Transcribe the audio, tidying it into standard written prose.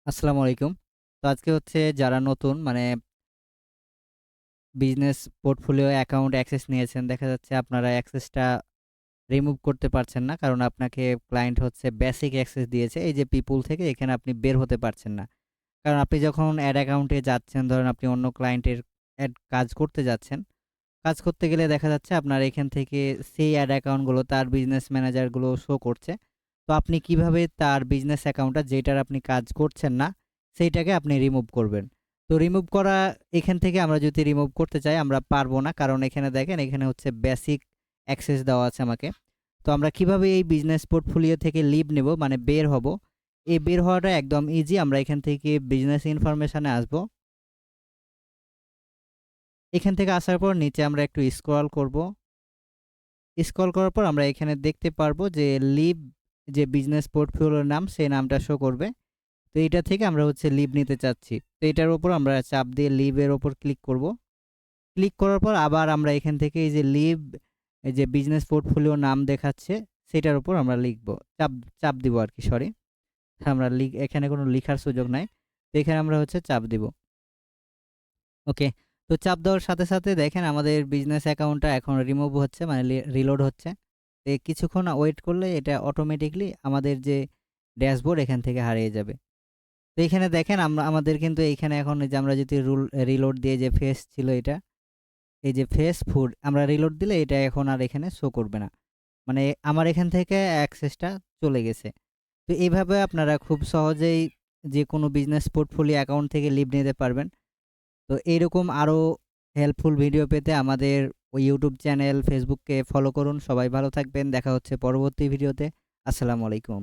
আসসালামু আলাইকুম। তো আজকে হচ্ছে যারা নতুন বিজনেস পোর্টফোলিও অ্যাকাউন্ট অ্যাক্সেস নিয়েছেন, দেখা যাচ্ছে আপনারা অ্যাক্সেসটা রিমুভ করতে পারছেন না। কারণ আপনাকে ক্লায়েন্ট হচ্ছে বেসিক অ্যাক্সেস দিয়েছে। এই যে পিপল থেকে এখানে আপনি বের হতে পারছেন না। কারণ আপনি যখন এড অ্যাকাউন্টে যাচ্ছেন, ধরেন আপনি অন্য ক্লায়েন্টের কাজ করতে যাচ্ছেন। কাজ করতে গেলে দেখা যাচ্ছে আপনার এখান থেকে সেই অ্যাড অ্যাকাউন্টগুলো তার বিজনেস ম্যানেজারগুলো শো করছে। তো আপনি কিভাবে তার বিজনেস অ্যাকাউন্টটা যেটার আপনি কাজ করছেন না, সেইটাকে আপনি রিমুভ করবেন। তো রিমুভ করা এখান থেকে আমরা যদি রিমুভ করতে চাই আমরা পারবো না। কারণ এখানে দেখেন এখানে হচ্ছে বেসিক অ্যাক্সেস দেওয়া আছে আমাকে। তো আমরা কিভাবে এই বিজনেস পোর্টফোলিও থেকে লিভ নেব মানে বের হব, এই বের হওয়াটা একদম ইজি। আমরা এখান থেকে বিজনেস ইনফরমেশনে আসবো। এখান থেকে আসার পর নিচে আমরা একটু স্ক্রল করব। স্ক্রল করার পর আমরা এখানে দেখতে পারবো যে লিভ, যে বিজনেস পোর্টফোলিওর নাম সেই নামটা শো করবে। তো এইটা থেকে আমরা হচ্ছে লিভ নিতে চাচ্ছি। তো এটার উপর আমরা চাপ দিয়ে লিভের উপর ক্লিক করব। ক্লিক করার পর আবার আমরা এখান থেকে এই যে লিভ, এই যে বিজনেস পোর্টফোলিও নাম দেখাচ্ছে সেটার উপর আমরা লিখব। চাপ চাপ দিব আর কি, সরি। আমরা এখানে কোনো লিখার সুযোগ নাই। তো এখানে আমরা হচ্ছে চাপ দিব। ওকে। তো চাপ দেওয়ার সাথে সাথে দেখেন আমাদের বিজনেস অ্যাকাউন্টটা এখন রিমুভ হচ্ছে, মানে রিলোড হচ্ছে। তো কিছুক্ষণ ওয়েট করলে এটা অটোমেটিকলি আমাদের যে ড্যাশবোর্ড এখান থেকে হারিয়ে যাবে। তো এখানে দেখেন আমরা আমাদের কিন্তু এইখানে এখন এই যে আমরা যদি রিলোড দিয়ে যে ফেস ছিল এটা, এই যে ফেস ফুড আমরা রিলোড দিলে এটা এখন আর এখানে শো করবে না। মানে আমার এখান থেকে অ্যাক্সেসটা চলে গেছে। তো এইভাবে আপনারা খুব সহজেই যে কোনো বিজনেস পোর্টফোলিও অ্যাকাউন্ট থেকে লিভ নিতে পারবেন। তো এইরকম আরও হেল্পফুল ভিডিও পেতে আমাদের ওই ইউটিউব চ্যানেল, ফেসবুককে ফলো করুন। সবাই ভালো থাকবেন। দেখা হচ্ছে পরবর্তী ভিডিওতে। আসসালামু আলাইকুম।